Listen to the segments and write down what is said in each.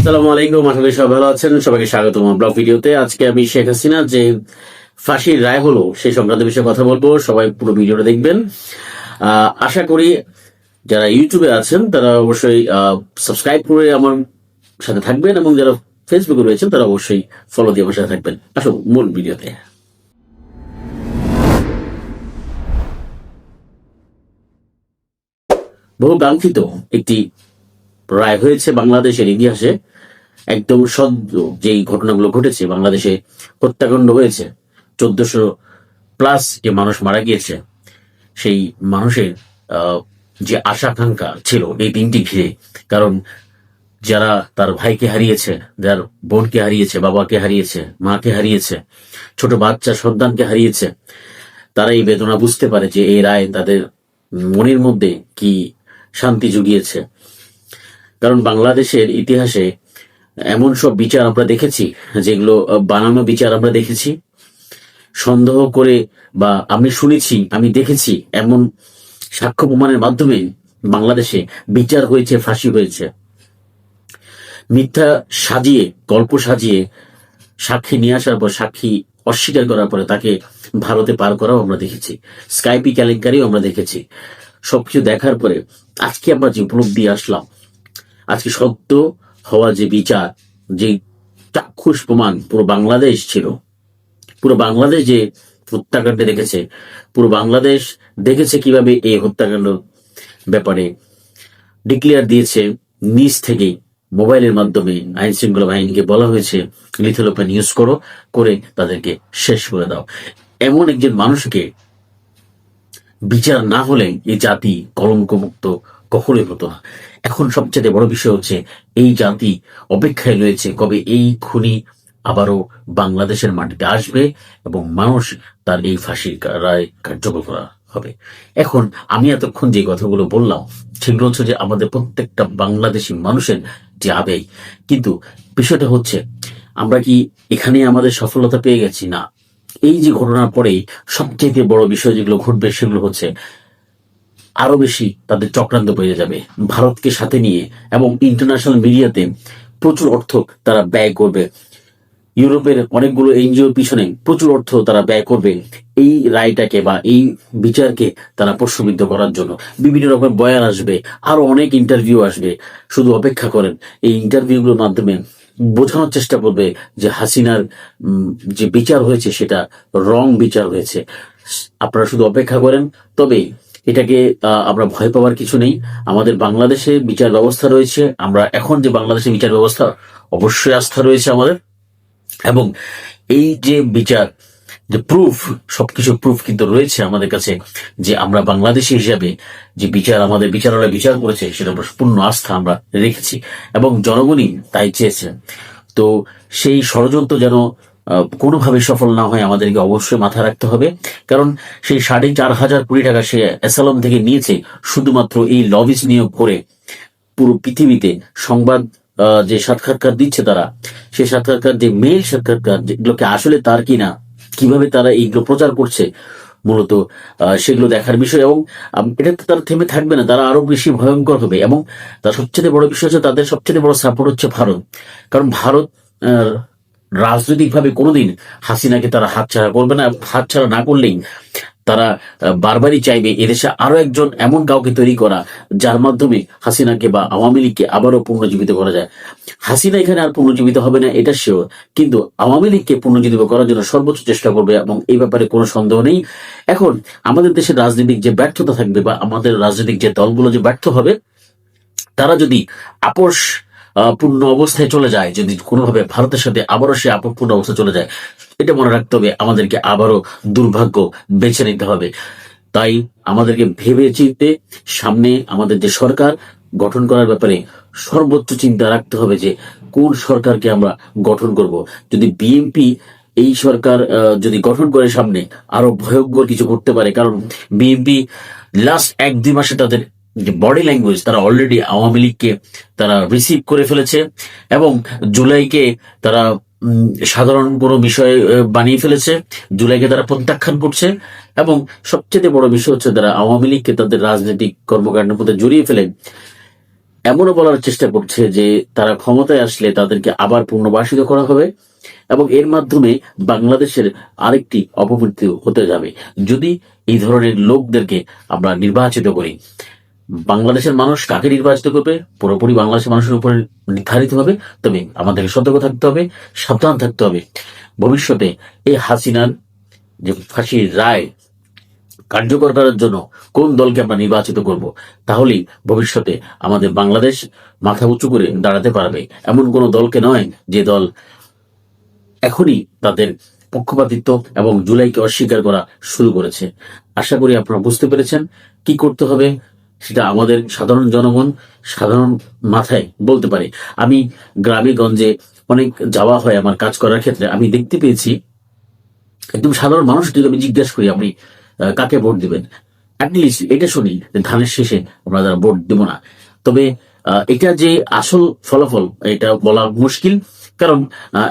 আসসালামু আলাইকুম, আশা করি সবাই ভালো আছেন। সবাইকে স্বাগতম ব্লগ ভিডিওতে। আজকে আমি শেখ হাসিনা যে ফাঁসির রায় হলো সেই সংক্রান্ত বিষয়ে কথা বলবো। সবাই পুরো ভিডিওটা দেখবেন। আশা করি যারা ইউটিউবে আছেন তারা অবশ্যই সাবস্ক্রাইব করে আমার সাথে থাকবেন, এবং যারা ফেসবুকে রয়েছেন তারা অবশ্যই ফলো দিয়ে আমার সাথে থাকবেন। আসুন মূল ভিডিওতে। বহু কাঙ্ক্ষিত একটি রায় হয়েছে বাংলাদেশের ইতিহাসে। একদম সদ্য যেই ঘটনাগুলো ঘটেছে, বাংলাদেশে হত্যাকাণ্ড হয়েছে, 1400+ যে মানুষ মারা গিয়েছে, সেই মানুষের যে আশা আকাঙ্ক্ষা ছিল এই দিনটি ঘিরে। কারণ যারা তার ভাইকে হারিয়েছে, যার বোনকে হারিয়েছে, বাবাকে হারিয়েছে, মাকে হারিয়েছে, ছোট বাচ্চা সন্তানকে হারিয়েছে, তারা এই বেদনা বুঝতে পারে যে এই রায় তাদের মনের মধ্যে কি শান্তি জুগিয়েছে। কারণ বাংলাদেশের ইতিহাসে এমন সব বিচার আমরা দেখেছি যেগুলো বানানো বিচার আমরা দেখেছি, সন্দেহ করে, বা আমি শুনেছি, আমি দেখেছি, এমন সাক্ষ্য প্রমাণের মাধ্যমে বাংলাদেশে বিচার হয়েছে, ফাঁসি হয়েছে। মিথ্যা সাজিয়ে, গল্প সাজিয়ে সাক্ষী নিয়ে আসার পর সাক্ষী অস্বীকার করার পরে তাকে ভারতে পার করাও আমরা দেখেছি, স্কাইপি কেলেঙ্কারিও আমরা দেখেছি। সবকিছু দেখার পরে আজকে আমরা যে উপলব্ধি আসলাম, আজকে সত্য হওয়া যে বিচার, যে চাক্ষুষ প্রমাণ পুরো বাংলাদেশ ছিল, পুরো বাংলাদেশ যে হত্যাকাণ্ডে দেখেছে, পুরো বাংলাদেশ দেখেছে কিভাবে এই হত্যাকাণ্ড ব্যাপারে ডিক্লেয়ার দিয়েছে। নিজ থেকেই মোবাইলের মাধ্যমে আইন শৃঙ্খলা বাহিনীকে বলা হয়েছে লিথল ওপেন ইউজ করো, করে তাদেরকে শেষ করে দাও। এমন একজন মানুষকে বিচার না হলে এই জাতি কলঙ্কমুক্ত কখনোই হতো না। এখন সবচেয়ে বড় বিষয় হচ্ছে এই জাতি অপেক্ষায় রয়েছে কবে এই খুনি আবারও বাংলাদেশের মাটিতে আসবে এবং মানুষ তার এই ফাঁসির রায় কার্যকর করা হবে। এখন আমি এতক্ষণ যে কথাগুলো বললাম সেগুলো হচ্ছে যে আমাদের প্রত্যেকটা বাংলাদেশি মানুষের যে আবেগ। কিন্তু বিষয়টা হচ্ছে আমরা কি এখানে আমাদের সফলতা পেয়ে গেছি? না। এই যে ঘটনার পরেই সবচেয়ে বড় বিষয় যেগুলো ঘটবে সেগুলো হচ্ছে আরো বেশি তাদের চক্রান্ত বেড়ে যাবে ভারতকে সাথে নিয়ে, এবং ইন্টারন্যাশনাল মিডিয়াতে প্রচুর অর্থ তারা ব্যয় করবে। ইউরোপের অনেকগুলো এনজিওর পিছনে প্রচুর অর্থ তারা ব্যয় করবে এই রায়টাকে বা এই বিচারকে তারা প্রশ্নবিদ্ধ করার জন্য। বিভিন্ন রকম বয়ান আসবে, আরো অনেক ইন্টারভিউ আসবে। শুধু অপেক্ষা করেন, এই ইন্টারভিউগুলোর মাধ্যমে বোঝানোর চেষ্টা করবে যে হাসিনার যে বিচার হয়েছে সেটা রং বিচার হয়েছে। আপনারা শুধু অপেক্ষা করেন। তবে এটাকে আমরা ভয় পাওয়ার কিছু নেই। আমাদের বাংলাদেশে বিচার ব্যবস্থা রয়েছে। আমরা এখন যে বাংলাদেশের বিচার ব্যবস্থা, অবশ্যই আস্থা রয়েছে আমাদের। এবং এই যে বিচার, যে প্রুফ, সবকিছু প্রুফ কিন্তু রয়েছে আমাদের কাছে যে আমরা বাংলাদেশি হিসাবে যে বিচার আমাদের বিচারালয় বিচার করেছে সেটা পূর্ণ আস্থা আমরা রেখেছি, এবং জনগণই তাই চেয়েছে। তো সেই ষড়যন্ত্র যেন কোনোভাবে সফল না হয় আমাদেরকে অবশ্যই মাথায় রাখতে হবে। কারণ সেই 4,500 কোটি টাকা সে অ্যাসালম থেকে নিয়েছে শুধুমাত্র এই লবিজ নিয়োগ করে। পুরো পৃথিবীতে সংবাদ যে সাক্ষাৎকার দিচ্ছে তারা, সেই সাক্ষাৎকার, যে মেইল সাক্ষাৎকার, যেগুলোকে আসলে তার কিনা, কিভাবে তারা এইগুলো প্রচার করছে, মূলত সেগুলো দেখার বিষয়। এবং এটা তো তারা থেমে থাকবে না, তারা আরো বেশি ভয়ঙ্কর হবে। এবং তার সবচেয়ে বড় বিষয় হচ্ছে তাদের সবচেয়ে বড় সাপোর্ট হচ্ছে ভারত। কারণ ভারত রাজনৈতিকভাবে কোনোদিন হাসিনাকে তারা হাতছাড়া করবে না। হাতছাড়া না করলেই তারা বারবারই চাইবে এদেশে আরো একজন এমন কাউকে তৈরি করা যার মাধ্যমে হাসিনাকে বা আওয়ামী লীগকে আবারও পুনর্জীবিত করা যায়। হাসিনা এখানে আর পুনর্জীবিত হবে না এটা শিওর, কিন্তু আওয়ামী লীগকে পুনর্জীবিত করার জন্য সর্বোচ্চ চেষ্টা করবে, এবং এই ব্যাপারে কোনো সন্দেহ নেই। এখন আমাদের দেশের রাজনৈতিক যে ব্যর্থতা থাকবে, বা আমাদের রাজনৈতিক যে দলগুলো যে ব্যর্থ হবে, তারা যদি আপোষ পূর্ণ অবস্থায় চলে যায়, যদি কোনোভাবে ভারতের সাথে আবারও সে আপসপূর্ণ অবস্থায় চলে যায়, এটা মনে রাখতে হবে আমাদেরকে আবারও দুর্ভাগ্য বেছে নিতে হবে। তাই আমাদেরকে ভেবে চিন্তে সামনে আমাদের যে সরকার গঠন করার ব্যাপারে সর্বোচ্চ চিন্তা রাখতে হবে যে কোন সরকারকে আমরা গঠন করব। যদি বিএনপি এই সরকার যদি গঠন করে সামনে, আরো ভয়ঙ্কর কিছু করতে পারে। কারণ বিএনপি লাস্ট 1-2 মাসে তাদের যে বডি ল্যাঙ্গুয়েজ, তারা অলরেডি আওয়ামী লীগকে তারা রিসিভ করে ফেলেছে, এবং জুলাইকে তারা সাধারণ কোনো বিষয় বানিয়ে ফেলেছে। জুলাইকে তারা প্রত্যাখ্যান করছে, এবং সবচেয়ে বড় বিষয় হচ্ছে তারা আওয়ামী লীগকে তাদের রাজনৈতিক কর্মকাণ্ডের মধ্যে জড়িয়ে ফেলে এমনও বলার চেষ্টা করছে যে তারা ক্ষমতায় আসলে তাদেরকে আবার পুনর্বাসিত করা হবে এবং এর মাধ্যমে বাংলাদেশের আরেকটি অপমৃত্যু হতে যাবে যদি এই ধরনের লোকদেরকে আমরা নির্বাচিত করি। বাংলাদেশের মানুষ কাকে নির্বাচিত করবে পুরোপুরি বাংলাদেশের মানুষের উপরে নির্ধারিত হবে। তবে আমাদেরকে সতর্ক থাকতে হবে, সাবধান থাকতে হবে। ভবিষ্যতে এই হাসিনার যে ফাঁসির রায় কার্যকর করার জন্য কোন দলকে আমরা নির্বাচিত করব, তাহলেই ভবিষ্যতে আমাদের বাংলাদেশ মাথা উঁচু করে দাঁড়াতে পারবে। এমন কোন দলকে নয় যে দল এখনই তাদের পক্ষপাতিত্ব এবং জুলাইকে অস্বীকার করা শুরু করেছে। আশা করি আপনারা বুঝতে পেরেছেন কি করতে হবে, সেটা আমাদের সাধারণ জনগণ সাধারণ মাথায় বলতে পারে। আমি গ্রামে গঞ্জে অনেক যাওয়া হয় আমার কাজ করার ক্ষেত্রে, আমি দেখতে পেয়েছি একদম সাধারণ মানুষ যদি আমি জিজ্ঞাসা করি আপনি কাকে ভোট দিবেন, অ্যাটলিস্ট এটা শুনি যে ধানের শেষে আমরা যারা ভোট দিব না। তবে এটা যে আসল ফলাফল এটা বলা মুশকিল, কারণ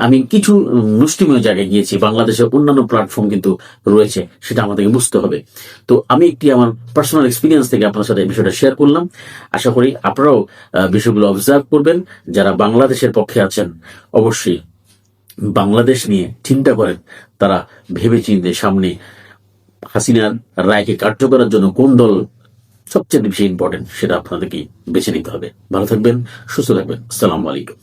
আমি কিছু মুষ্টিমেয় জায়গায় গিয়েছি, বাংলাদেশের অন্যান্য প্ল্যাটফর্ম কিন্তু রয়েছে, সেটা আমাদেরকে বুঝতে হবে। তো আমি একটি আমার পার্সোনাল এক্সপিরিয়েন্স থেকে আপনার সাথে এই বিষয়টা শেয়ার করলাম। আশা করি আপনারাও বিষয়গুলো অবজার্ভ করবেন। যারা বাংলাদেশের পক্ষে আছেন অবশ্যই বাংলাদেশ নিয়ে চিন্তা করেন, তারা ভেবে চিন্তে সামনে হাসিনার রায়কে কার্যকরের জন্য কোন দল সবচেয়ে বেশি ইম্পর্টেন্ট সেটা আপনাদেরকে বেছে নিতে হবে। ভালো থাকবেন, সুস্থ থাকবেন। আসসালামু আলাইকুম।